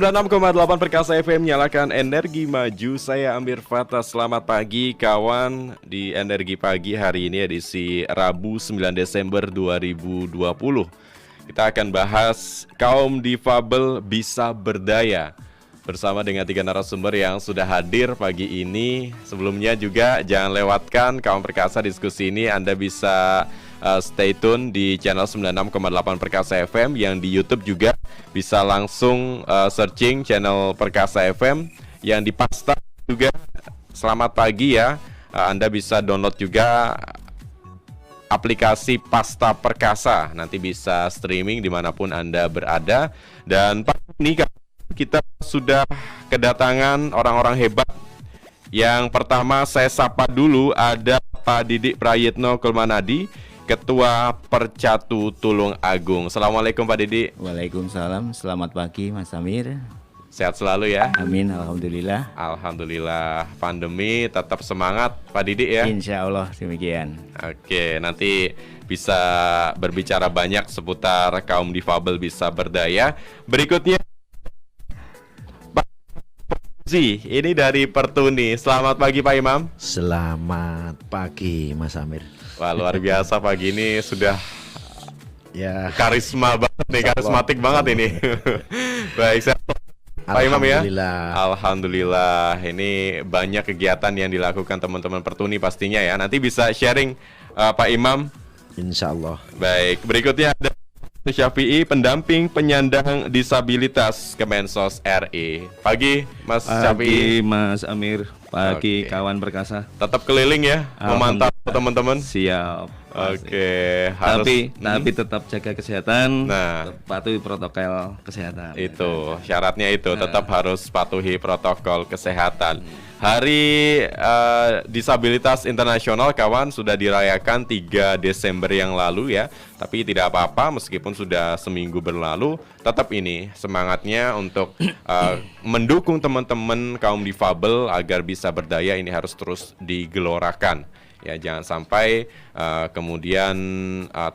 96,8 Perkasa FM, nyalakan energi maju. Saya Amir Fatah. Selamat pagi kawan di Energi Pagi hari ini edisi Rabu 9 Desember 2020. Kita akan bahas kaum difabel bisa berdaya bersama dengan 3 narasumber yang sudah hadir pagi ini. Sebelumnya juga jangan lewatkan kaum Perkasa diskusi ini. Anda bisa stay tune di channel 96,8 Perkasa FM, yang di YouTube juga bisa langsung searching channel Perkasa FM, yang di Pasta juga. Selamat pagi ya. Anda bisa download juga aplikasi Pasta Perkasa. Nanti bisa streaming dimanapun Anda berada. Dan pagi ini kita sudah kedatangan orang-orang hebat. Yang pertama saya sapa dulu, ada Pak Didik Prayitno Kulmanadi, Ketua Percatu Tulung Agung. Assalamualaikum Pak Didik. Waalaikumsalam, selamat pagi Mas Amir. Sehat selalu ya. Amin, alhamdulillah. Alhamdulillah, pandemi tetap semangat Pak Didik ya. Insya Allah demikian. Oke, nanti bisa berbicara banyak seputar kaum difabel bisa berdaya. Berikutnya Pak Fauzi, ini dari Pertuni. Selamat pagi Pak Imam. Selamat pagi Mas Amir. Wah, luar biasa pagi ini, sudah Ya, karisma banget nih, karismatik banget ini. Baik, saya Pak Imam ya. Alhamdulillah. Ini banyak kegiatan yang dilakukan teman-teman Pertuni pastinya ya. Nanti bisa sharing Pak Imam. Insya Allah. Baik, berikutnya ada Syafi'i, pendamping penyandang disabilitas Kemensos RI. Pagi Mas Syafi'i. Pagi Mas Amir, pagi Oke. kawan Perkasa. Tetap keliling ya, memantau teman-teman. Siap. Oke, harus Tapi tetap jaga kesehatan, Nah. tetap patuhi protokol kesehatan. itu syaratnya itu tetap harus patuhi protokol kesehatan. Hari Disabilitas Internasional kawan sudah dirayakan 3 Desember yang lalu ya. Tapi tidak apa-apa meskipun sudah seminggu berlalu, tetap ini semangatnya untuk mendukung teman-teman kaum difabel agar bisa berdaya, ini harus terus digelorakan. Ya, jangan sampai kemudian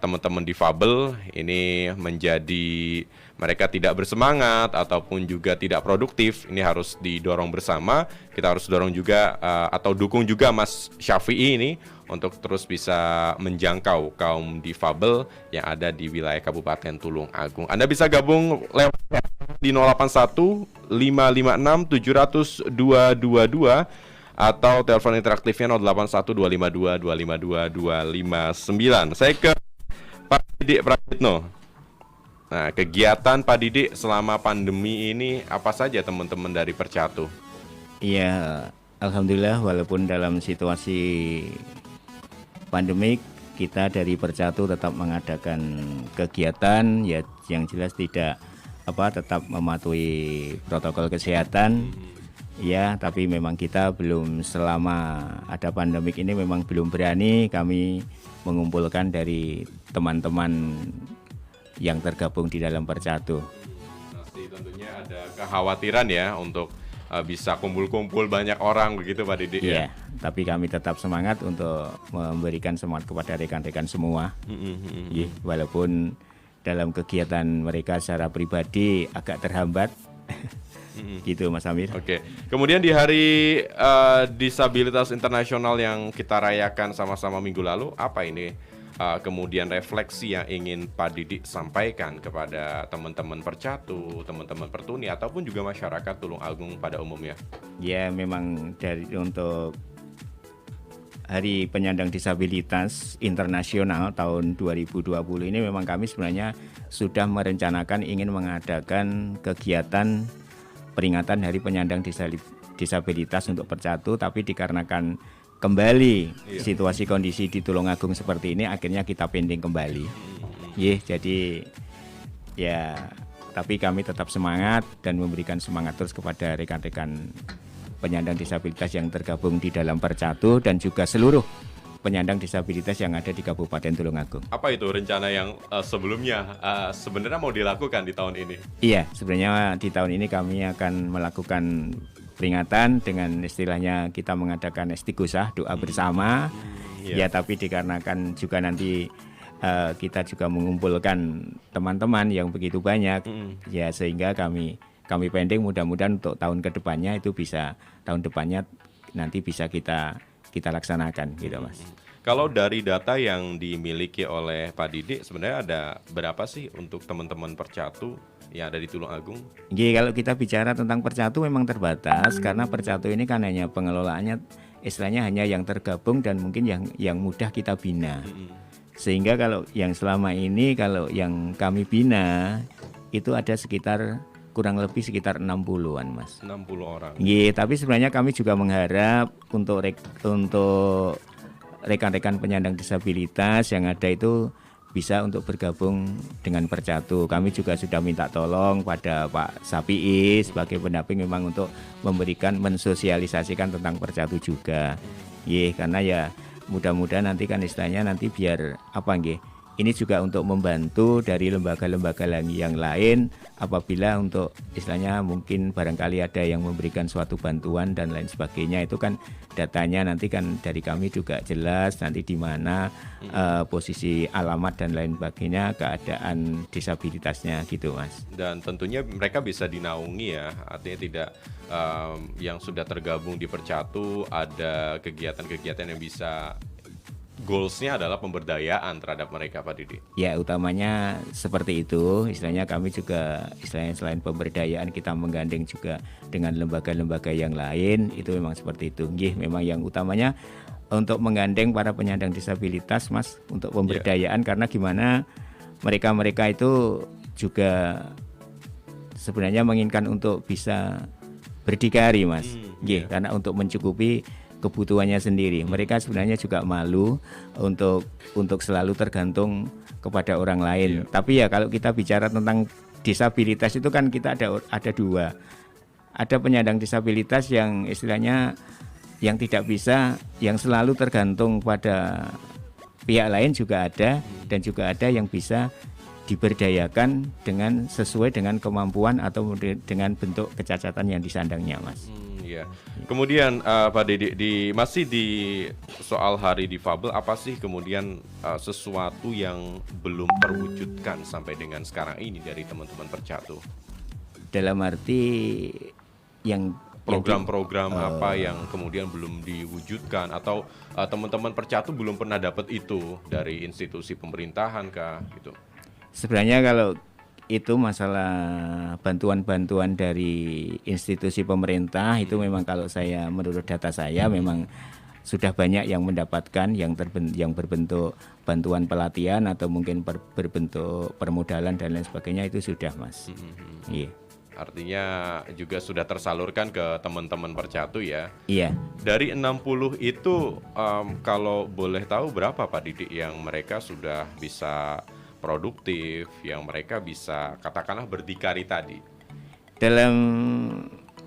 teman-teman difabel ini menjadi mereka tidak bersemangat ataupun juga tidak produktif. Ini harus didorong bersama. Kita harus dorong juga atau dukung juga Mas Syafi'i ini untuk terus bisa menjangkau kaum difabel yang ada di wilayah Kabupaten Tulung Agung. Anda bisa gabung lewat di 081 556 700 222 atau telepon interaktifnya 081 252 252 259. Saya ke Pak Didik Prayitno. Nah, kegiatan Pak Didik selama pandemi ini apa saja teman-teman dari Percatu? Iya, alhamdulillah walaupun dalam situasi pandemik, kita dari Percatu tetap mengadakan kegiatan ya, yang jelas tetap mematuhi protokol kesehatan. Ya, tapi memang kita belum, selama ada pandemik ini memang belum berani kami mengumpulkan dari teman-teman yang tergabung di dalam Percatu. Pasti tentunya ada kekhawatiran ya untuk bisa kumpul-kumpul banyak orang begitu Pak Didik ya. Iya, tapi kami tetap semangat untuk memberikan semangat kepada rekan-rekan semua. Ya, walaupun dalam kegiatan mereka secara pribadi agak terhambat. Gitu Mas Amir. Oke. Kemudian di hari Disabilitas Internasional yang kita rayakan sama-sama minggu lalu, apa ini kemudian refleksi yang ingin Pak Didik sampaikan kepada teman-teman Percatu, teman-teman Pertuni ataupun juga masyarakat Tulung Agung pada umumnya? Ya, memang untuk Hari Penyandang Disabilitas Internasional tahun 2020 ini memang kami sebenarnya sudah merencanakan ingin mengadakan kegiatan peringatan Hari Penyandang Disabilitas untuk Percatu, tapi dikarenakan kembali situasi kondisi di Tulung Agung seperti ini, akhirnya kita pending kembali. Jadi ya, tapi kami tetap semangat dan memberikan semangat terus kepada rekan-rekan penyandang disabilitas yang tergabung di dalam Percatu dan juga seluruh penyandang disabilitas yang ada di Kabupaten Tulung Agung. Apa itu rencana yang sebelumnya sebenarnya mau dilakukan di tahun ini? Iya, sebenarnya di tahun ini kami akan melakukan peringatan dengan istilahnya kita mengadakan istighosah, doa bersama. Ya, tapi dikarenakan juga nanti kita juga mengumpulkan teman-teman yang begitu banyak, ya sehingga kami kami pending, mudah-mudahan untuk tahun kedepannya itu bisa, tahun depannya nanti bisa kita laksanakan gitu Mas. Kalau dari data yang dimiliki oleh Pak Didik, sebenarnya ada berapa sih untuk teman-teman Percatu yang ada di Tulungagung? Kalau kita bicara tentang Percatu memang terbatas, karena Percatu ini kan hanya pengelolaannya istilahnya hanya yang tergabung dan mungkin yang mudah kita bina. Sehingga kalau yang selama ini kalau yang kami bina itu ada sekitar kurang lebih sekitar 60-an Mas. 60 orang. Tapi sebenarnya kami juga mengharap untuk rekan-rekan penyandang disabilitas yang ada itu bisa untuk bergabung dengan Percatu. Kami juga sudah minta tolong pada Pak Sapii sebagai pendamping memang untuk mensosialisasikan tentang Percatu juga. Karena ya mudah-mudahan nanti kan istilahnya nanti biar ini juga untuk membantu dari lembaga-lembaga yang lain apabila untuk istilahnya mungkin barangkali ada yang memberikan suatu bantuan dan lain sebagainya, itu kan datanya nanti kan dari kami juga jelas nanti di mana posisi alamat dan lain sebagainya, keadaan disabilitasnya gitu Mas. Dan tentunya mereka bisa dinaungi ya, artinya tidak yang sudah tergabung di Percatu ada kegiatan-kegiatan yang bisa goals-nya adalah pemberdayaan terhadap mereka Pak Didi. Ya utamanya seperti itu, istilahnya kami juga istilahnya selain pemberdayaan kita menggandeng juga dengan lembaga-lembaga yang lain, itu memang seperti itu. Memang yang utamanya untuk menggandeng para penyandang disabilitas Mas untuk pemberdayaan, karena gimana mereka-mereka itu juga sebenarnya menginginkan untuk bisa berdikari Mas. Karena untuk mencukupi kebutuhannya sendiri. Mereka sebenarnya juga malu untuk selalu tergantung kepada orang lain. Tapi ya kalau kita bicara tentang disabilitas itu kan kita ada dua. Ada penyandang disabilitas yang istilahnya yang tidak bisa, yang selalu tergantung pada pihak lain juga ada, dan juga ada yang bisa diberdayakan dengan sesuai dengan kemampuan atau dengan bentuk kecacatan yang disandangnya Mas. Kemudian Pak Didi, masih di soal Hari Difabel, apa sih kemudian sesuatu yang belum terwujudkan sampai dengan sekarang ini dari teman-teman Percatu? Dalam arti yang program-program apa yang kemudian belum diwujudkan, atau teman-teman Percatu belum pernah dapat itu dari institusi pemerintahan kah gitu? Sebenarnya kalau itu masalah bantuan-bantuan dari institusi pemerintah itu memang kalau saya menurut data saya memang sudah banyak yang mendapatkan yang berbentuk bantuan pelatihan atau mungkin berbentuk permodalan dan lain sebagainya, itu sudah Mas. Artinya juga sudah tersalurkan ke teman-teman Percatu ya. Dari 60 itu kalau boleh tahu berapa Pak Didik yang mereka sudah bisa produktif, yang mereka bisa katakanlah berdikari tadi? Dalam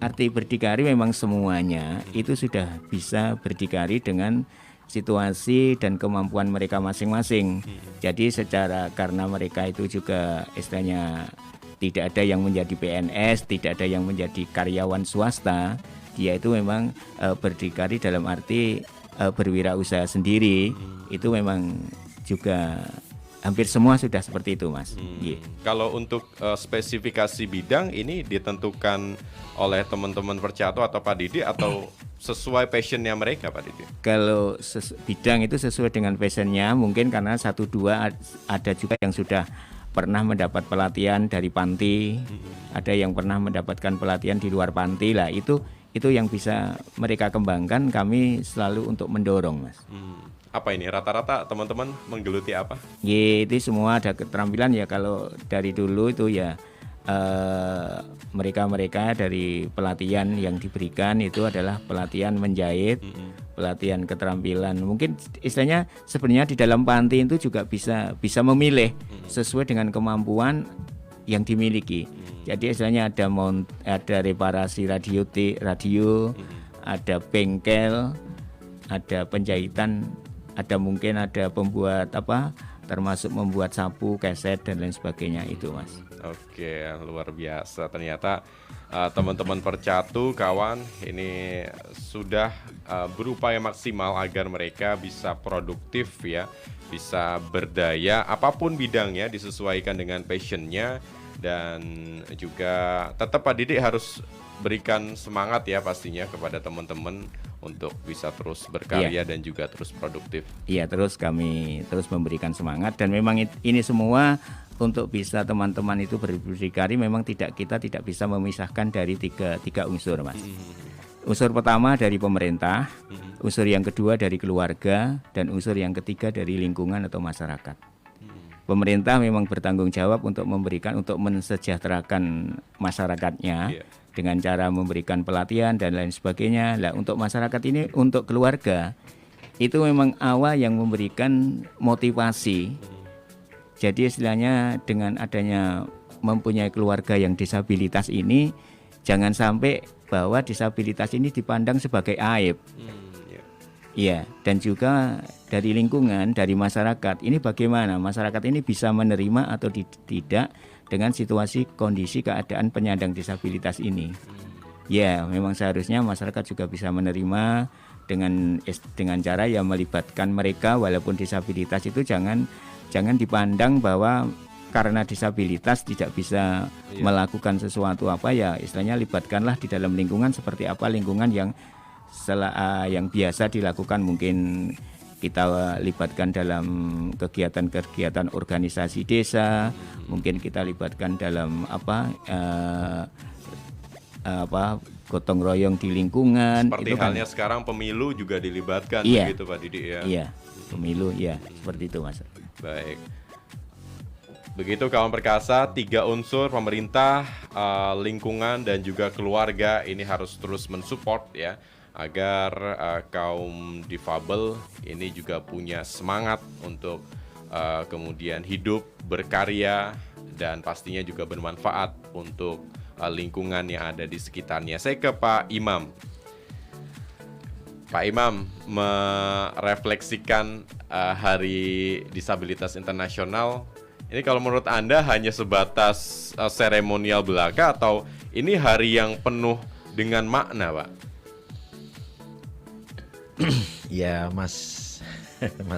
arti berdikari memang semuanya itu sudah bisa berdikari dengan situasi dan kemampuan mereka masing-masing. Jadi karena mereka itu juga istilahnya tidak ada yang menjadi PNS, tidak ada yang menjadi karyawan swasta, dia itu memang berdikari dalam arti berwirausaha sendiri. Itu memang juga hampir semua sudah seperti itu Mas. Kalau untuk spesifikasi bidang ini ditentukan oleh teman-teman Percatu atau Pak Didi, atau sesuai passionnya mereka Pak Didi? Kalau bidang itu sesuai dengan passionnya, mungkin karena 1-2 ada juga yang sudah pernah mendapat pelatihan dari panti, ada yang pernah mendapatkan pelatihan di luar panti lah, itu yang bisa mereka kembangkan, kami selalu untuk mendorong Mas. Apa ini rata-rata teman-teman menggeluti apa? Itu semua ada keterampilan ya. Kalau dari dulu itu ya mereka dari pelatihan yang diberikan itu adalah pelatihan menjahit, pelatihan keterampilan. Mungkin istilahnya sebenarnya di dalam panti itu juga bisa memilih sesuai dengan kemampuan yang dimiliki. Jadi istilahnya ada reparasi radio, ada bengkel, ada penjahitan, mungkin ada pembuat termasuk membuat sapu, keset dan lain sebagainya itu Mas. Oke, luar biasa. Ternyata teman-teman Percatu, kawan, ini sudah berupaya maksimal agar mereka bisa produktif ya, bisa berdaya apapun bidangnya, disesuaikan dengan passionnya, dan juga tetap Pak Didik harus berikan semangat ya pastinya kepada teman-teman untuk bisa terus berkarya dan juga terus produktif. Iya, terus kami terus memberikan semangat, dan memang ini semua untuk bisa teman-teman itu berdikari, memang kita tidak bisa memisahkan dari tiga unsur, Mas. Unsur pertama dari pemerintah, unsur yang kedua dari keluarga, dan unsur yang ketiga dari lingkungan atau masyarakat. Pemerintah memang bertanggung jawab untuk mensejahterakan masyarakatnya dengan cara memberikan pelatihan dan lain sebagainya. Lah, untuk masyarakat ini, untuk keluarga itu memang awal yang memberikan motivasi. Jadi istilahnya dengan adanya mempunyai keluarga yang disabilitas ini, jangan sampai bahwa disabilitas ini dipandang sebagai aib. Iya, dan juga dari lingkungan, dari masyarakat, ini bagaimana masyarakat ini bisa menerima atau tidak dengan situasi kondisi keadaan penyandang disabilitas ini. Ya, memang seharusnya masyarakat juga bisa menerima dengan cara ya melibatkan mereka, walaupun disabilitas itu jangan dipandang bahwa karena disabilitas tidak bisa melakukan sesuatu apa, ya istilahnya libatkanlah di dalam lingkungan seperti apa lingkungan yang biasa dilakukan. Mungkin kita libatkan dalam kegiatan-kegiatan organisasi desa, mungkin kita libatkan dalam gotong royong di lingkungan. Seperti itu halnya sekarang pemilu juga dilibatkan, begitu Pak Didik ya. Iya, pemilu ya, seperti itu, Mas. Baik. Begitu kawan perkasa, 3 unsur pemerintah, lingkungan dan juga keluarga ini harus terus mensupport ya, agar kaum difabel ini juga punya semangat untuk kemudian hidup, berkarya, dan pastinya juga bermanfaat untuk lingkungan yang ada di sekitarnya. Saya ke Pak Imam. Pak Imam, merefleksikan Hari Disabilitas Internasional, ini kalau menurut Anda hanya sebatas seremonial belaka atau ini hari yang penuh dengan makna, Pak? Ya, Mas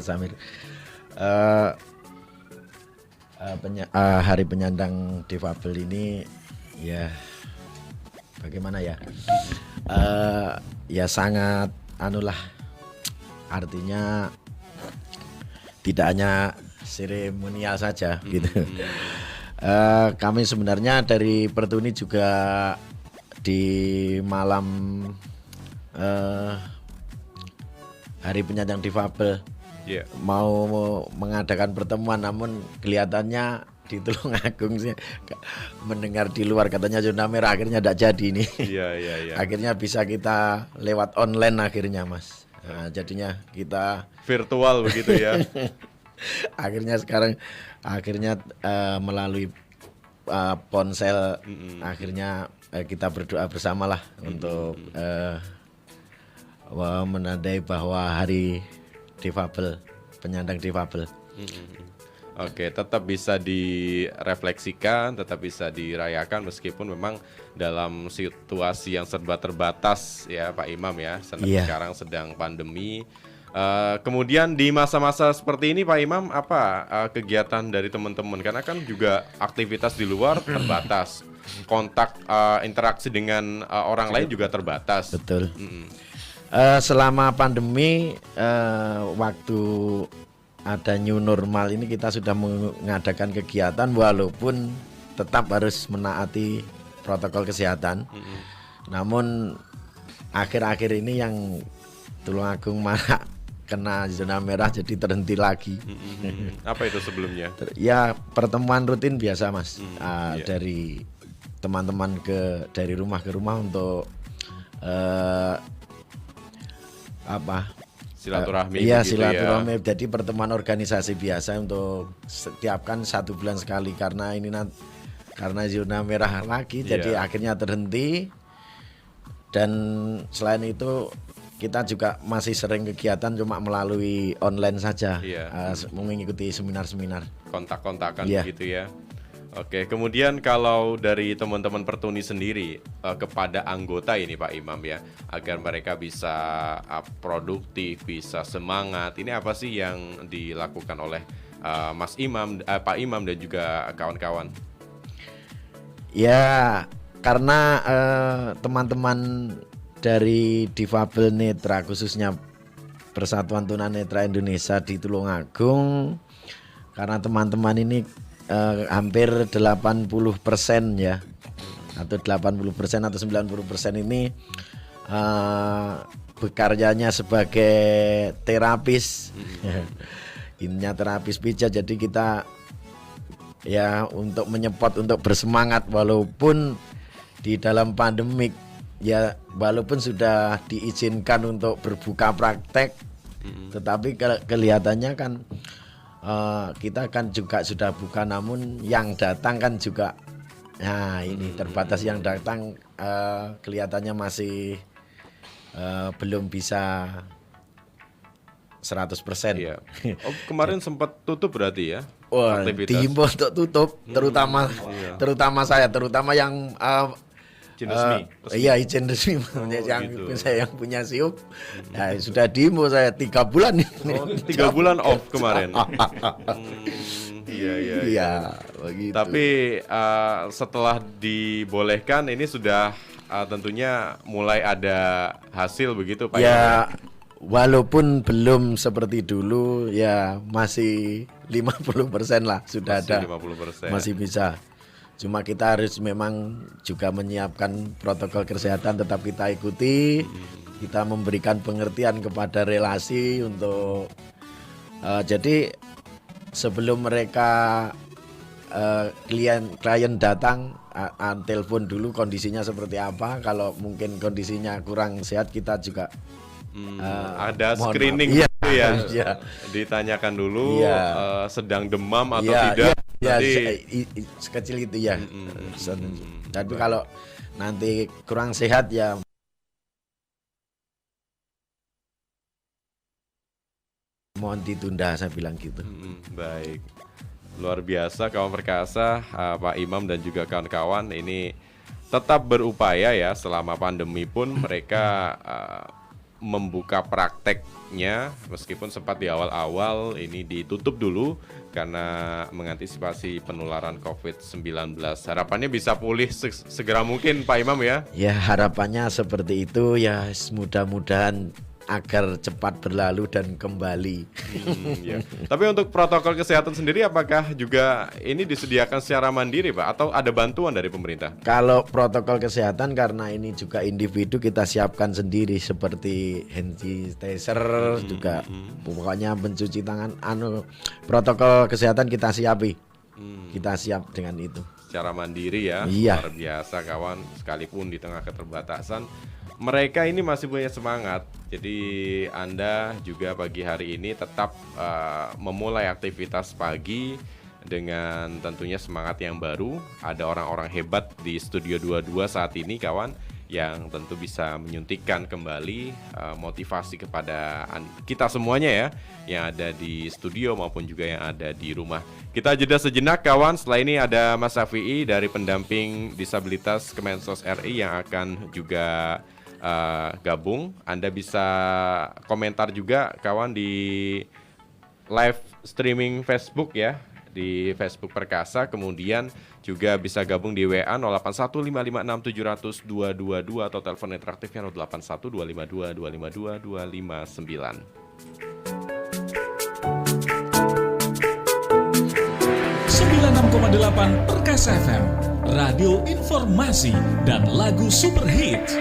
Amir. Hari penyandang difabel ini ya bagaimana ya? Ya sangat artinya tidak hanya seremonial saja gitu. Kami sebenarnya dari Pertuni juga di malam Hari Penyandang Difabel mau mengadakan pertemuan, namun kelihatannya di Tulungagung sih mendengar di luar katanya zona merah, akhirnya tidak jadi ini. Akhirnya bisa kita lewat online akhirnya, Mas. Nah, jadinya kita virtual begitu ya. akhirnya melalui ponsel, akhirnya kita berdoa bersamalah untuk menandai bahwa Hari Difabel, penyandang difabel. Oke, tetap bisa direfleksikan, tetap bisa dirayakan meskipun memang dalam situasi yang serba terbatas ya Pak Imam ya. Sekarang sedang pandemi. Kemudian di masa-masa seperti ini Pak Imam, apa kegiatan dari teman-teman? Karena kan juga aktivitas di luar terbatas, kontak interaksi dengan orang lain juga terbatas. Betul. Selama pandemi, waktu ada new normal ini kita sudah mengadakan kegiatan walaupun tetap harus menaati protokol kesehatan. Namun akhir-akhir ini yang Tulungagung malah kena zona merah jadi terhenti lagi. Apa itu sebelumnya? Ya pertemuan rutin biasa, Mas. Dari teman-teman dari rumah ke rumah untuk silaturahmi. Iya, silaturahmi. Jadi pertemuan organisasi biasa untuk setiap kan 1 bulan sekali, karena ini karena zona merah lagi, jadi akhirnya terhenti. Dan selain itu kita juga masih sering kegiatan cuma melalui online saja, mengikuti seminar-seminar. Kontak-kontakan begitu ya. Oke, kemudian kalau dari teman-teman Pertuni sendiri kepada anggota ini Pak Imam ya, agar mereka bisa produktif, bisa semangat, ini apa sih yang dilakukan oleh Mas Imam, Pak Imam dan juga kawan-kawan? Ya, karena teman-teman dari difabel netra khususnya Persatuan Tunanetra Indonesia di Tulungagung, karena teman-teman ini hampir 80% ya, atau 80% atau 90% ini berkaryanya sebagai terapis. Ininya terapis pijat, jadi kita ya untuk menyepot, untuk bersemangat walaupun di dalam pandemik. Ya walaupun sudah diizinkan untuk berbuka praktek, tetapi kelihatannya kan kita kan juga sudah buka, namun yang datang kan juga, nah ini terbatas, yang datang kelihatannya masih belum bisa 100%. Iya. Oh, kemarin sempat tutup berarti ya? Wah, dihimbau untuk tutup, terutama yang izin resmi. Iya, izin resmi. Saya yang punya SIUP. Nah, sudah dihimbau saya 3 bulan ini. Oh, 3 bulan off kemarin. Iya. Begitu. Tapi setelah dibolehkan ini sudah tentunya mulai ada hasil begitu Pak. Ya, walaupun belum seperti dulu, ya masih 50% lah sudah Masih ada. 50%. Masih bisa. Cuma kita harus memang juga menyiapkan protokol kesehatan, tetap kita ikuti. Kita memberikan pengertian kepada relasi untuk jadi sebelum mereka klien datang, telepon dulu kondisinya seperti apa. Kalau mungkin kondisinya kurang sehat, kita juga ada mohon screening maaf. gitu ya. Iya. Ditanyakan dulu sedang demam atau Iya, tidak. Ya, Nanti sekecil itu ya. Tapi kalau nanti kurang sehat ya mohon ditunda, saya bilang gitu. Baik. Luar biasa kawan perkasa, Pak Imam dan juga kawan-kawan ini tetap berupaya ya selama pandemi pun mereka membuka prakteknya meskipun sempat di awal-awal ini ditutup dulu karena mengantisipasi penularan COVID-19. Harapannya bisa pulih segera mungkin Pak Imam ya. Ya harapannya seperti itu ya, mudah-mudahan agar cepat berlalu dan kembali. Ya. Tapi untuk protokol kesehatan sendiri apakah juga ini disediakan secara mandiri Pak atau ada bantuan dari pemerintah? Kalau protokol kesehatan karena ini juga individu, kita siapkan sendiri seperti hand sanitizer juga. Pokoknya mencuci tangan, protokol kesehatan kita siapi. Kita siap dengan itu. Secara mandiri ya. Iya. Luar biasa kawan, sekalipun di tengah keterbatasan mereka ini masih punya semangat. Jadi Anda juga pagi hari ini tetap memulai aktivitas pagi dengan tentunya semangat yang baru. Ada orang-orang hebat di Studio 22 saat ini kawan, yang tentu bisa menyuntikkan kembali motivasi kepada kita semuanya ya, yang ada di studio maupun juga yang ada di rumah. Kita jeda sejenak kawan, setelah ini ada Mas Syafi'i dari pendamping disabilitas Kemensos RI yang akan juga gabung. Anda bisa komentar juga kawan di live streaming Facebook ya, di Facebook Perkasa. Kemudian juga bisa gabung di WA 081556700222 atau telepon interaktifnya 081252252259. 96,8 Perkasa FM, radio informasi dan lagu super hits.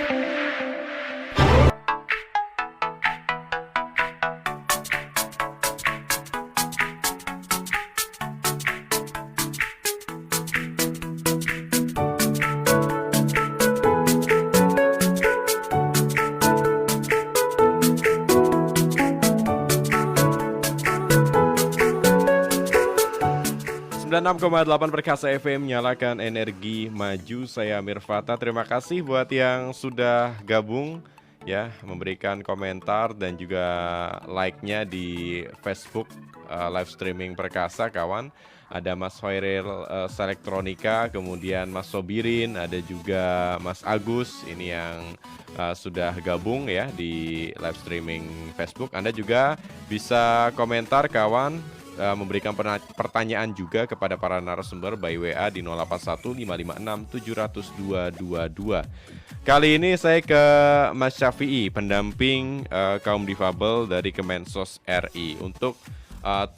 Dan 6,8 Perkasa FM, nyalakan energi maju. Saya Amir Fata. Terima kasih buat yang sudah gabung ya, memberikan komentar dan juga like-nya di Facebook live streaming Perkasa kawan. Ada Mas Hoiril Selektronika, kemudian Mas Sobirin, ada juga Mas Agus ini yang sudah gabung ya di live streaming Facebook. Anda juga bisa komentar kawan memberikan pertanyaan juga kepada para narasumber by WA di 081 556 700 222. Kali ini saya ke Mas Syafi'i, pendamping kaum difabel dari Kemensos RI. Untuk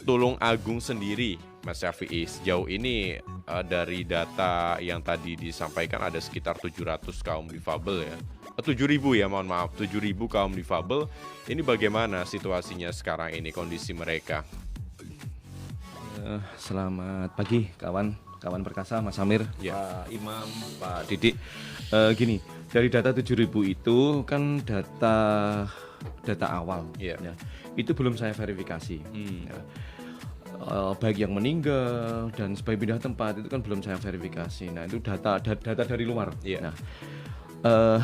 Tulung Agung sendiri, Mas Syafi'i, sejauh ini dari data yang tadi disampaikan ada sekitar 700 kaum difabel ya. 7.000 ya, mohon maaf, 7.000 kaum difabel. Ini bagaimana situasinya sekarang ini, kondisi mereka? Selamat pagi kawan perkasa, Mas Amir, Ya. Pak Imam, Pak Didik. Gini, dari data 7.000 itu kan data awal, Iya. ya. Itu belum saya verifikasi. Ya. Baik yang meninggal dan sebagai pindah tempat itu kan belum saya verifikasi. Nah itu data dari luar. Iya. Nah,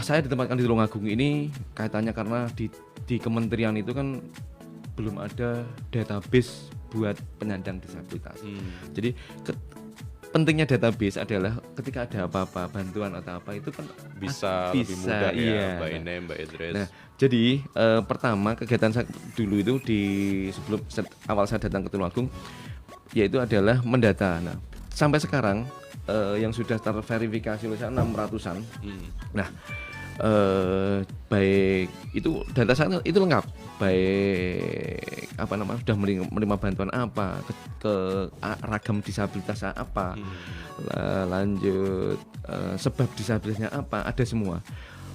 saya ditempatkan di Tulungagung ini kaitannya karena di kementerian itu kan belum ada database buat penyandang disabilitas. Jadi pentingnya database adalah ketika ada apa-apa, bantuan atau apa itu kan Bisa lebih mudah ya, iya. by name, by address. Nah, jadi pertama kegiatan saya dulu itu sebelum awal saya datang ke Tulungagung yaitu adalah mendata. Nah, sampai sekarang yang sudah terverifikasi oleh saya 600-an. Nah, baik itu data saya itu lengkap, baik sudah menerima bantuan apa, ke ragam disabilitas apa, lanjut sebab disabilitasnya apa, ada semua,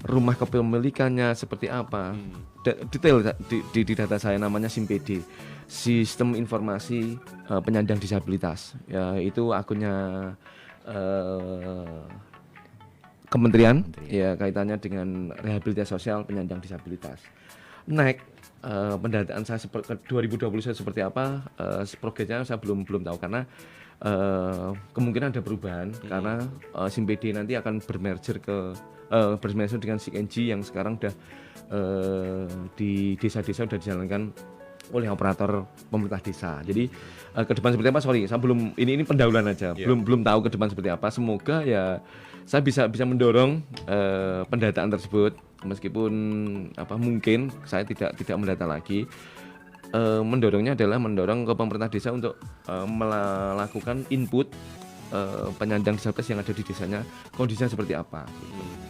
rumah kepemilikannya seperti apa, detail di data saya, namanya SIMPD, Sistem Informasi Penyandang Disabilitas, ya itu akunnya Kementerian, ya kaitannya dengan rehabilitasi sosial penyandang disabilitas. Pendataan saya 2020 saya seperti apa, progresnya saya belum tahu karena kemungkinan ada perubahan karena SIMPD nanti akan bermerger dengan CNG yang sekarang udah di desa-desa sudah dijalankan oleh operator pemerintah desa. Jadi ke depan seperti apa? Sorry, saya belum, ini pendahuluan aja. Belum tahu ke depan seperti apa. Semoga ya saya bisa mendorong pendataan tersebut, meskipun mungkin saya tidak mendata lagi. Mendorongnya adalah mendorong ke pemerintah desa untuk melakukan input penyandang disabilitas yang ada di desanya, kondisinya seperti apa.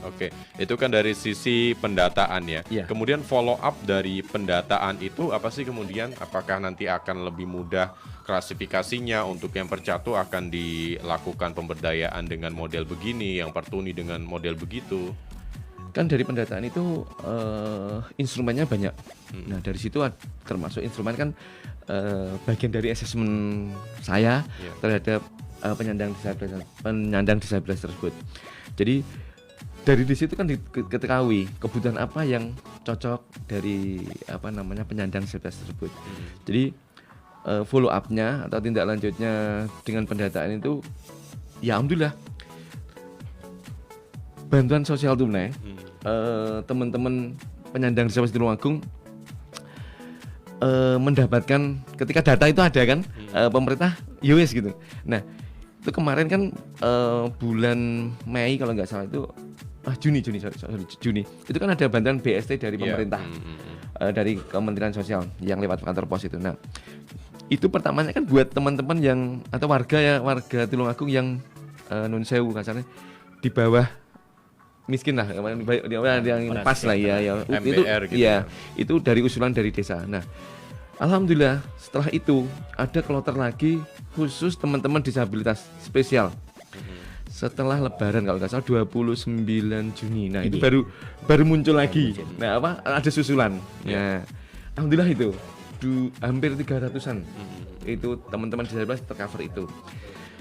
Oke, itu kan dari sisi pendataan ya. Iya. Kemudian follow up dari pendataan itu apa sih kemudian? Apakah nanti akan lebih mudah klasifikasinya, untuk yang percatu akan dilakukan pemberdayaan dengan model begini, yang pertuni dengan model begitu? Kan dari pendataan itu instrumennya banyak. Nah dari situ termasuk instrumen kan bagian dari asesmen saya terhadap penyandang disabilitas tersebut. Jadi dari di situ kan diketahui kebutuhan apa yang cocok dari penyandang disabilitas tersebut. Jadi follow up-nya atau tindak lanjutnya dengan pendataan itu ya alhamdulillah bantuan sosial tunai teman-teman penyandang disabilitas di Tulungagung mendapatkan ketika data itu ada kan, pemerintah US gitu. Nah itu kemarin kan bulan Mei kalau nggak salah itu Juni itu kan ada bantuan BST dari pemerintah, dari Kementerian Sosial yang lewat kantor pos itu. Nah itu pertamanya kan buat teman-teman yang atau warga Tulungagung yang nun sewu kasarnya di bawah miskin lah, yang pas lah ya MBR itu gitu ya, itu dari usulan dari desa. Nah alhamdulillah setelah itu ada kloter lagi khusus teman-teman disabilitas spesial setelah Lebaran kalau nggak salah 29 Juni. Nah itu baru muncul lagi. Nah ada susulan. Nah alhamdulillah itu hampir 300-an itu teman-teman disabilitas tercover itu.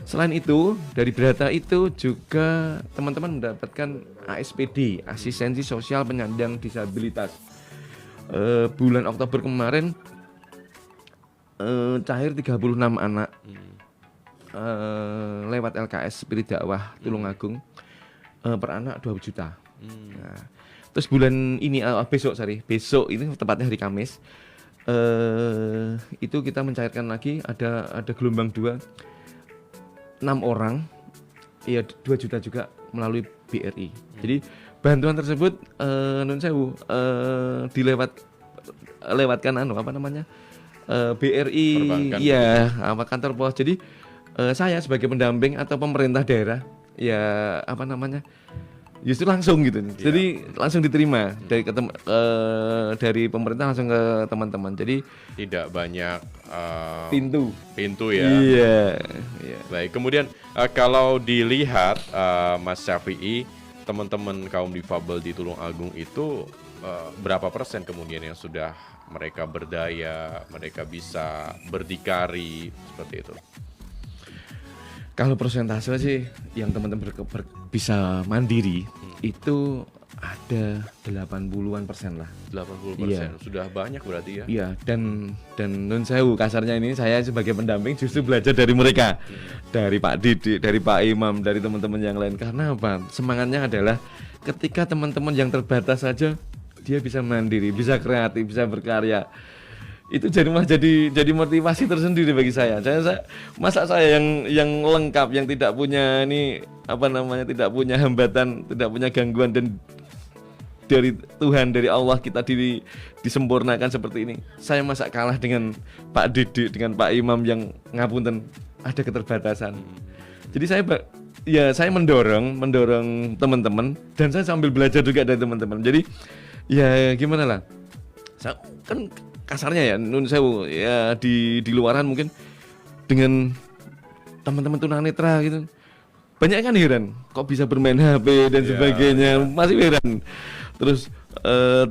Selain itu dari data itu juga teman-teman mendapatkan ASPD, asistensi sosial penyandang disabilitas. Bulan Oktober kemarin cair 36 anak lewat LKS Spirit Dakwah Tulungagung, per anak 2 juta. Nah, terus bulan ini besok ini tepatnya hari Kamis, itu kita mencairkan lagi ada gelombang 2, 6 orang, ya 2 juta juga melalui BRI. Jadi bantuan tersebut nun sewu dilewatkan BRI, Perbankan. ya, apa kantor pos. Jadi saya sebagai pendamping atau pemerintah daerah, ya apa namanya, justru langsung gitu. Jadi langsung diterima dari pemerintah langsung ke teman-teman. Jadi Tidak banyak pintu ya. Iya. Baik, kemudian kalau dilihat Mas Syafi'i, teman-teman kaum difabel di Tulungagung itu berapa persen kemudian yang sudah mereka berdaya, mereka bisa berdikari seperti itu? Kalau persentase sih yang teman-teman bisa mandiri itu ada 80-an% lah. 80%. Iya. Sudah banyak berarti ya? Iya, dan nun sewu kasarnya ini saya sebagai pendamping justru belajar dari mereka. Dari Pak Didik, dari Pak Imam, dari teman-teman yang lain. Karena apa? Semangatnya adalah ketika teman-teman yang terbatas saja dia bisa mandiri, bisa kreatif, bisa berkarya. Itu jadi motivasi tersendiri bagi saya. Masa saya yang lengkap, yang tidak punya tidak punya hambatan, tidak punya gangguan, dan dari Tuhan, dari Allah kita disempurnakan seperti ini. Saya masa kalah dengan Pak Didik, dengan Pak Imam yang ngapunten ada keterbatasan. Jadi saya mendorong teman-teman, dan saya sambil belajar juga dari teman-teman. Jadi ya gimana lah, saya kan kasarnya ya nun sewu ya di luaran mungkin dengan teman-teman tunanetra gitu banyak kan heran kok bisa bermain HP dan sebagainya, masih heran. Terus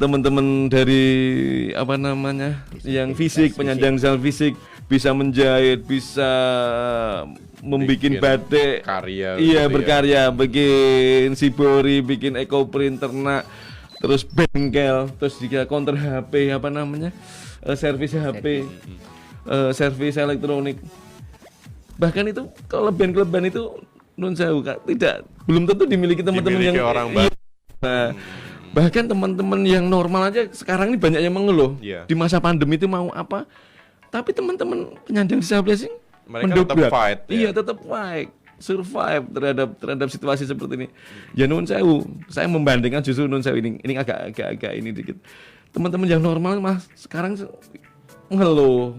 teman-teman dari yang fisik, penyandang disabilitas fisik bisa menjahit, bisa membikin batik, karya, iya gitu berkarya, bikin sibori, bikin ekoprint ternak, terus bengkel, terus juga counter HP, servis HP, servis elektronik. Bahkan itu kelebihan itu nun sewu belum tentu dimiliki teman-teman yang orang banyak. Nah, bahkan teman-teman yang normal aja sekarang ini banyak yang mengeluh. Iya. Di masa pandemi itu mau apa? Tapi teman-teman penyandang disabilitas ini Mereka mendobrak. tetap fight, ya. Iya, tetap fight, survive terhadap situasi seperti ini. Ya nun sewu, saya membandingkan justru nun sewu ini agak ini dikit. Teman-teman yang normal mas sekarang ngeluh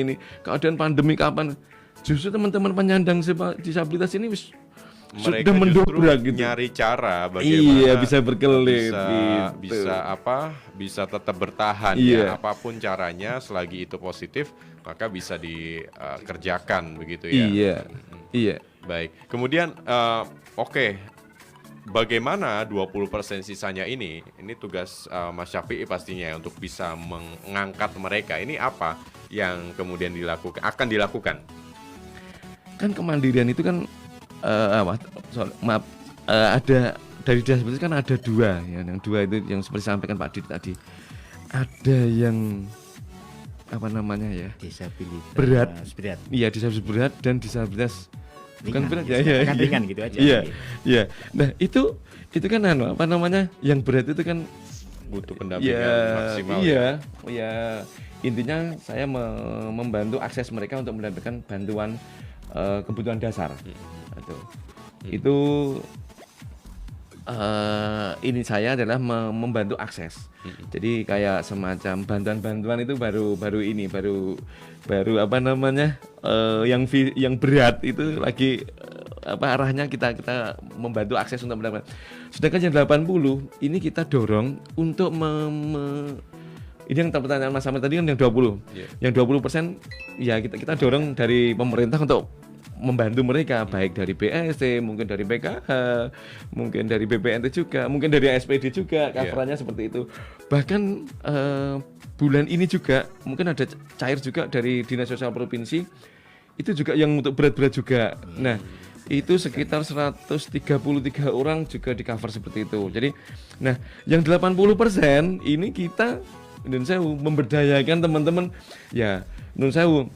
ini keadaan pandemi kapan? Justru teman-teman penyandang disabilitas ini Mereka sudah mendobrak justru gitu. nyari cara bagaimana Iya, bisa berkelit bisa tetap bertahan Iya. ya, apapun caranya selagi itu positif maka bisa dikerjakan begitu ya. Iya. Baik. Kemudian oke. Bagaimana 20% sisanya ini tugas Mas Syafi'i pastinya ya, untuk bisa mengangkat mereka. Ini apa yang kemudian akan dilakukan? Kan kemandirian itu kan ada dari disabilitas kan ada dua ya. Yang dua itu yang seperti sampaikan Pak Didik tadi. Ada yang disabilitas berat. Iya, disabilitas berat dan disabilitas bukan berat ya, ringan gitu aja. Iya. Nah, itu kan yang berat itu kan Butuh pendampingan maksimal. Iya. Intinya saya membantu akses mereka untuk mendapatkan bantuan kebutuhan dasar. Itu ini saya adalah membantu akses. Jadi kayak semacam bantuan-bantuan itu baru yang berat itu lagi arahnya kita membantu akses untuk mendapatkan. Sedangkan yang 80 ini kita dorong untuk ini yang pertanyaan Mas Amir tadi kan yang 20. Yang 20% ya kita dorong dari pemerintah untuk membantu mereka, baik dari BST, mungkin dari PKH, mungkin dari BPNT juga, mungkin dari SPD juga, coverannya seperti itu. Bahkan bulan ini juga mungkin ada cair juga dari Dinas Sosial Provinsi, itu juga yang untuk berat-berat juga. Nah, itu sekitar 133 orang juga di cover seperti itu. Jadi, nah yang 80% ini kita Nun Sewu memberdayakan teman-teman. Ya, Nun Sewu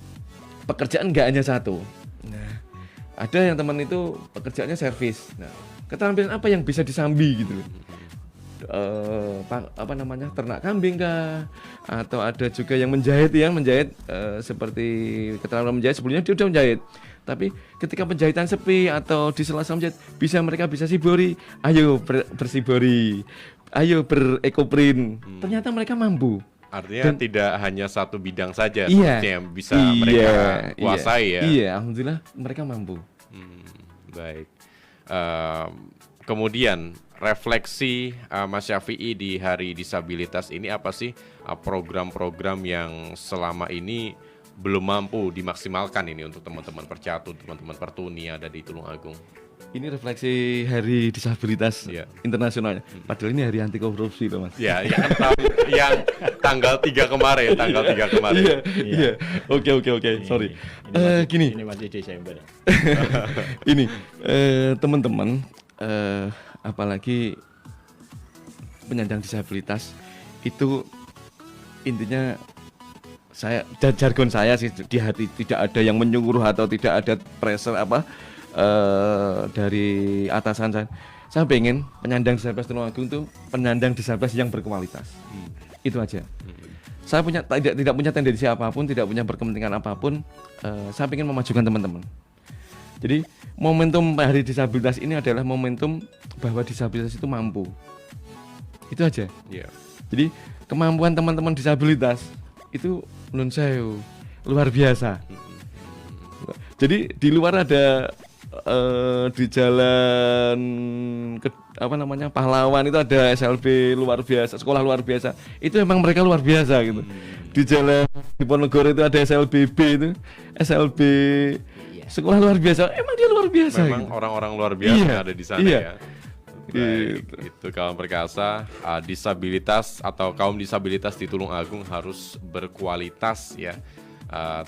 pekerjaan nggak hanya satu. Nah, ada yang teman itu pekerjaannya servis. Nah, keterampilan apa yang bisa disambi gitu. Ternak kambing kah? Atau ada juga yang menjahit seperti keterampilan menjahit, sebelumnya dia udah menjahit. Tapi ketika penjahitan sepi atau di sela-sela menjahit, mereka bisa sibori. Ayo bersibori. Ayo berekoprint. Ternyata mereka mampu. Artinya tidak hanya satu bidang saja Iya. sepertinya yang bisa mereka kuasai ya. Iya, alhamdulillah mereka mampu. Baik. Kemudian refleksi Mas Syafi'i di Hari Disabilitas ini apa sih program-program yang selama ini belum mampu dimaksimalkan ini untuk teman-teman Percatu, teman-teman Pertuni yang ada di Tulungagung? Ini refleksi Hari Disabilitas Iya. Internasional. Padahal ini hari anti korupsi loh, Mas. Ya, yang tanggal 3 kemarin, Iya. Oke. Sorry. Gini. Ini masih Desember. Ini teman-teman, apalagi penyandang disabilitas itu intinya jargon saya sih di hati tidak ada yang menyuruh atau tidak ada pressure dari atasan saya. Saya pengen penyandang disabilitas Tulungagung itu penyandang disabilitas yang berkualitas. Itu aja. Saya tidak punya tendensi apapun, tidak punya berkepentingan apapun. Saya ingin memajukan teman-teman. Jadi momentum Hari Disabilitas ini adalah momentum bahwa disabilitas itu mampu. Itu aja. Yeah. Jadi kemampuan teman-teman disabilitas itu nun sewu luar biasa. Jadi di luar ada di jalan Pahlawan itu ada SLB luar biasa, sekolah luar biasa. Itu emang mereka luar biasa gitu. Di jalan Diponegoro itu ada SLBB itu, SLB sekolah luar biasa. Emang dia luar biasa. Memang gitu. Orang-orang luar biasa yang ada di sana ya. Baik, itu kaum perkasa, disabilitas atau kaum disabilitas di Tulungagung harus berkualitas ya.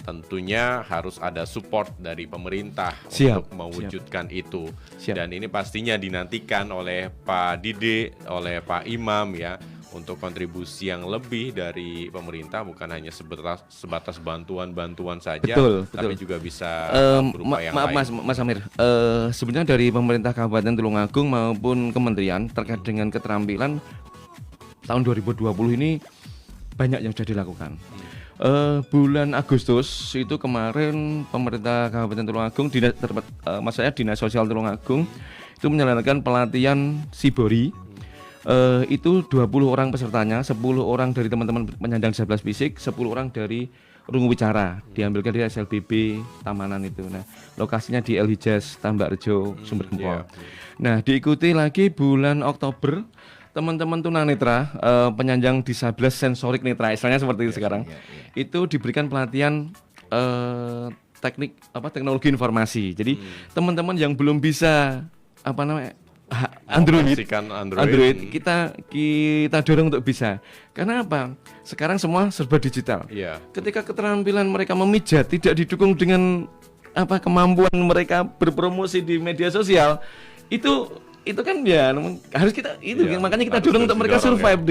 Tentunya harus ada support dari pemerintah untuk mewujudkan itu. Dan ini pastinya dinantikan oleh Pak Didik, oleh Pak Imam ya, untuk kontribusi yang lebih dari pemerintah, bukan hanya sebatas bantuan-bantuan saja. Betul. Tapi juga bisa berupa yang maaf lain. Mas Amir, sebenarnya dari pemerintah Kabupaten Tulungagung maupun kementerian terkait dengan keterampilan tahun 2020 ini banyak yang sudah dilakukan. Bulan Agustus itu kemarin pemerintah Kabupaten Tulungagung, Dinas Sosial Tulungagung itu menjalankan pelatihan Sibori. Itu 20 orang pesertanya, 10 orang dari teman-teman penyandang disabilitas fisik, 10 orang dari Rungu Wicara, diambilkan dari SLBB Tamanan itu. Nah, lokasinya di El Hijaz, Tambak Rejo, Sumber Gempol. Nah, diikuti lagi bulan Oktober teman-teman tunanetra, penyandang disabilitas sensorik netra, istilahnya seperti itu sekarang. Itu diberikan pelatihan teknologi informasi. Jadi teman-teman yang belum bisa Android, kita dorong untuk bisa. Karena apa? Sekarang semua serba digital. Ketika keterampilan mereka memijat tidak didukung dengan kemampuan mereka berpromosi di media sosial, itu kan ya harus kita makanya kita dorong untuk mereka survive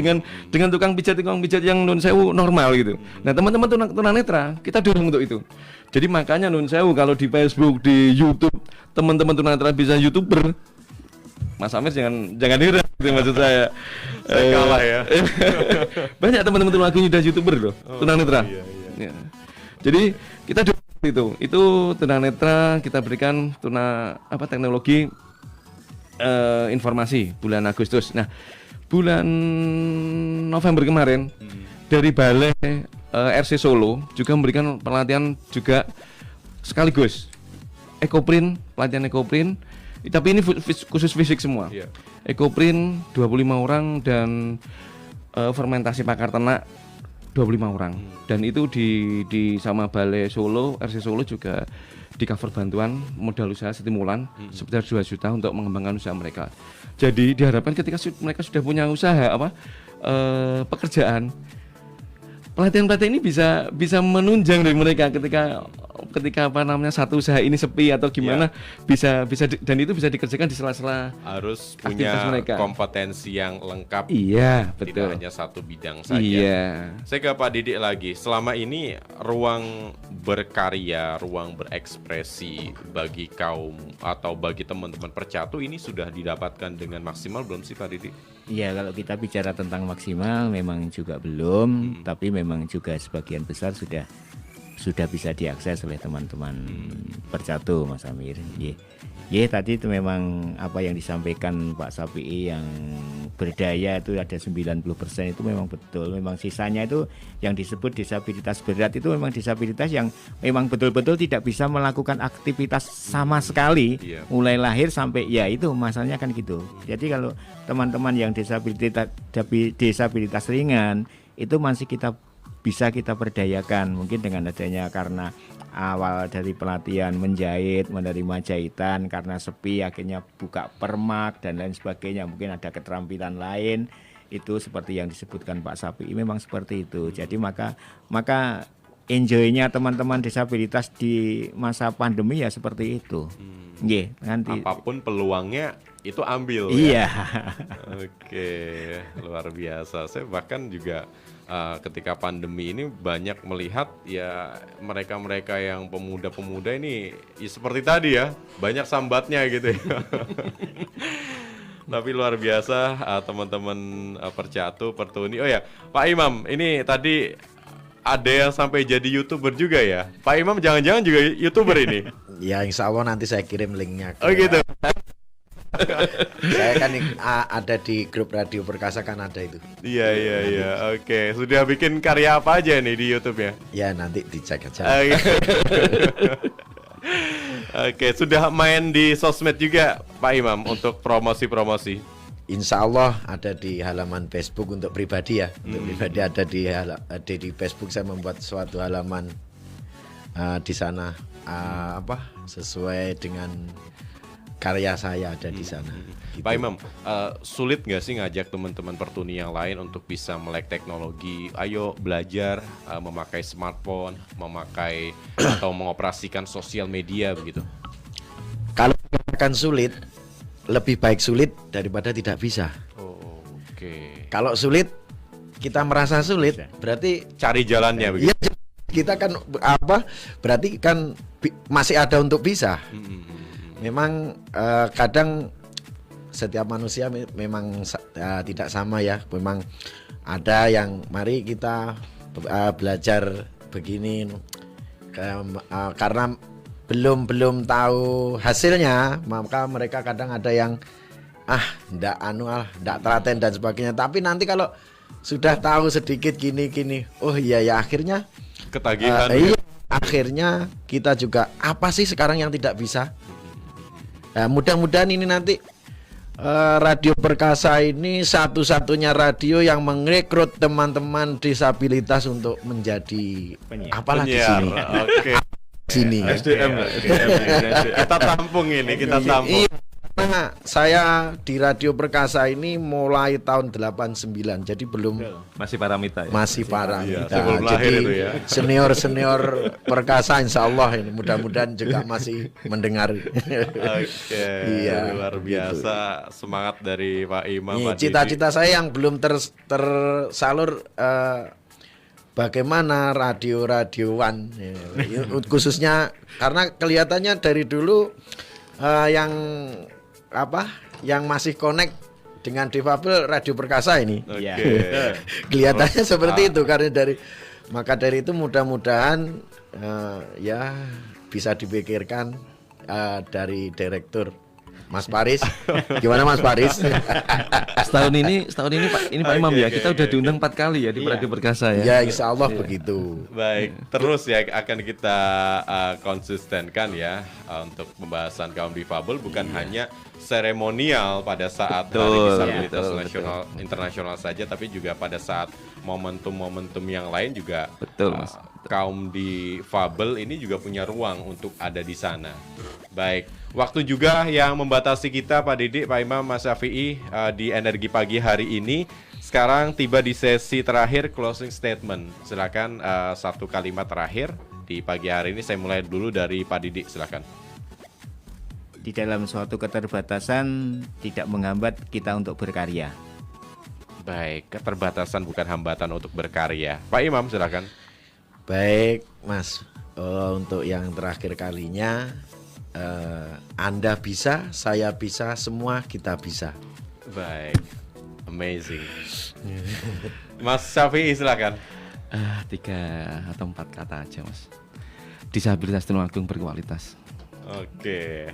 dengan tukang pijat yang nun sewu normal gitu. Nah, teman-teman tunanetra kita dorong untuk itu. Jadi makanya nun sewu kalau di Facebook, di YouTube, teman-teman tunanetra bisa YouTuber. Mas Amir jangan heran gitu maksud saya. Saya kalah ya. Banyak teman-teman Tulungagung udah YouTuber loh, tunanetra. Ya. Jadi kita dorong itu tunanetra kita berikan teknologi informasi bulan Agustus. Nah, bulan November kemarin dari Balai RC Solo juga memberikan pelatihan juga sekaligus pelatihan ekoprint, tapi ini khusus fisik semua. Ekoprint 25 orang dan fermentasi pakar ternak 25 orang. Dan itu di sama Balai Solo, RC Solo juga di cover bantuan modal usaha stimulan sebesar 2 juta untuk mengembangkan usaha mereka. Jadi diharapkan ketika mereka sudah punya usaha pekerjaan, pelatihan-pelatihan ini bisa menunjang dari mereka ketika satu usaha ini sepi atau gimana bisa dan itu bisa dikerjakan di sela-sela harus punya kompetensi yang lengkap. Iya, betul. Tidak hanya satu bidang saja. Iya. Saya ke Pak Didik lagi. Selama ini ruang berkarya, ruang berekspresi bagi kaum atau bagi teman-teman Percatu ini sudah didapatkan dengan maksimal belum sih Pak Didik? Iya, kalau kita bicara tentang maksimal memang juga belum, tapi memang juga sebagian besar sudah sudah bisa diakses oleh teman-teman Percatu, Mas Amir. Ya tadi itu memang apa yang disampaikan Pak Safi'i, yang berdaya itu ada 90% itu memang betul. Memang sisanya itu yang disebut disabilitas berat itu memang disabilitas yang memang betul-betul tidak bisa melakukan aktivitas sama sekali mulai lahir sampai ya itu masalahnya kan gitu. Jadi kalau teman-teman yang disabilitas ringan itu masih bisa kita berdayakan, mungkin dengan adanya karena awal dari pelatihan menjahit, menerima jahitan, karena sepi akhirnya buka permak dan lain sebagainya, mungkin ada keterampilan lain, itu seperti yang disebutkan Pak Safi'i memang seperti itu. Jadi maka enjoy-nya teman-teman disabilitas di masa pandemi ya seperti itu. Nanti apapun peluangnya itu ambil. Iya. Oke, luar biasa. Saya bahkan juga ketika pandemi ini banyak melihat ya mereka-mereka yang pemuda-pemuda ini ya seperti tadi ya, banyak sambatnya gitu ya. Tapi luar biasa teman-teman Percatu, Pertuni. Oh ya, Pak Imam, ini tadi ada yang sampai jadi YouTuber juga ya. Pak Imam jangan-jangan juga YouTuber ini? Ya insya Allah nanti saya kirim linknya. Oh gitu. Saya kan ada di grup Radio Perkasa kan ada itu. Iya. Oke, sudah bikin karya apa aja nih di YouTube ya? Ya nanti dicek aja. Oke, sudah main di sosmed juga Pak Imam untuk promosi-promosi? Insya Allah ada di halaman Facebook untuk pribadi ya. Untuk pribadi ada di Facebook, saya membuat suatu halaman di sana sesuai dengan karya saya ada di sana. Gitu. Pak Imam, sulit nggak sih ngajak teman-teman Pertuni yang lain untuk bisa melek teknologi? Ayo belajar memakai smartphone, memakai atau mengoperasikan sosial media begitu. Kalau akan sulit, lebih baik sulit daripada tidak bisa. Oke. Kalau sulit, kita merasa sulit, berarti cari jalannya begitu. Iya, kita kan berarti kan masih ada untuk bisa. Memang kadang setiap manusia memang tidak sama ya. Memang ada yang mari kita belajar begini karena belum tahu hasilnya, maka mereka kadang ada yang ndak telaten dan sebagainya. Tapi nanti kalau sudah tahu sedikit gini, oh iya ya akhirnya ketagihan. Iya, akhirnya kita juga apa sih sekarang yang tidak bisa? Nah, mudah-mudahan ini nanti Radio Perkasa ini satu-satunya radio yang merekrut teman-teman disabilitas untuk menjadi apalah di sini. Oke. Sini. SDM. Kita tampung ini, kita tampung. Nah, saya di Radio Perkasa ini mulai tahun 89, jadi belum masih paramita ya. Masih paramita. Sebelum lahir itu ya. Senior Perkasa insya Allah ini mudah-mudahan juga masih mendengar. Oke. Iya, luar biasa semangat dari Pak Imam. Cita-cita saya yang belum tersalur bagaimana radio-radioan khususnya karena kelihatannya dari dulu yang masih connect dengan difabel Radio Perkasa ini. Kelihatannya seperti itu karena dari itu mudah-mudahan ya bisa dipikirkan dari direktur Mas Paris. Gimana Mas Paris? Setahun ini Pak Imam ya, kita udah diundang 4 kali ya di Radio Perkasa ya. Ya insya Allah begitu. Baik, terus ya akan kita konsistenkan ya untuk pembahasan kaum difabel bukan hanya seremonial pada saat Hari Disabilitas Nasional Internasional saja, tapi juga pada saat momentum-momentum yang lain juga. Betul, Mas. Kaum difabel ini juga punya ruang untuk ada di sana. Baik, waktu juga yang membatasi kita Pak Didik, Pak Imam, Mas Syafi'i di Energi Pagi hari ini. Sekarang tiba di sesi terakhir closing statement. Silakan satu kalimat terakhir di pagi hari ini. Saya mulai dulu dari Pak Didik, silakan. Di dalam suatu keterbatasan tidak menghambat kita untuk berkarya. Baik, keterbatasan bukan hambatan untuk berkarya. Pak Imam, silakan. Baik, Mas. Untuk yang terakhir kalinya, Anda bisa, saya bisa, semua kita bisa. Baik, amazing. Mas Syafi'i silakan. 3 atau 4 kata aja Mas. disabilitas Tulungagung berkualitas. Oke,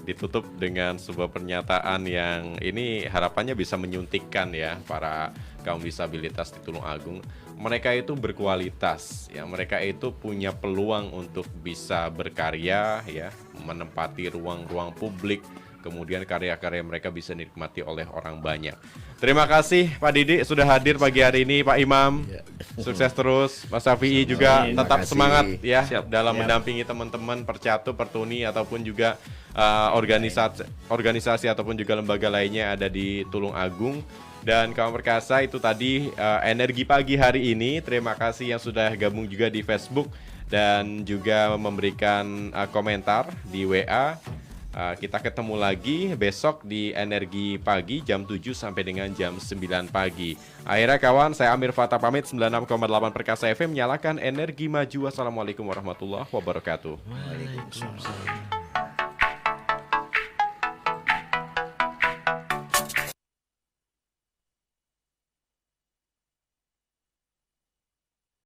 ditutup dengan sebuah pernyataan yang ini harapannya bisa menyuntikkan ya para kaum disabilitas di Tulungagung. Mereka itu berkualitas, ya. Mereka itu punya peluang untuk bisa berkarya, ya, menempati ruang-ruang publik. Kemudian karya-karya mereka bisa dinikmati oleh orang banyak. Terima kasih Pak Didi sudah hadir pagi hari ini, Pak Imam. Sukses terus, Mas Syafi'i juga Terima tetap kasih. semangat ya Siap. dalam mendampingi teman-teman Percatu, Pertuni ataupun juga organisasi ataupun juga lembaga lainnya ada di Tulungagung. Dan kawan perkasa itu tadi energi pagi hari ini. Terima kasih yang sudah gabung juga di Facebook dan juga memberikan komentar di WA. Kita ketemu lagi besok di Energi Pagi jam 7 sampai dengan jam 9 pagi. Akhirnya kawan, saya Amir Fatah pamit 96,8 Perkasa FM. Nyalakan energi maju. Wassalamualaikum warahmatullahi wabarakatuh. Waalaikumsalam.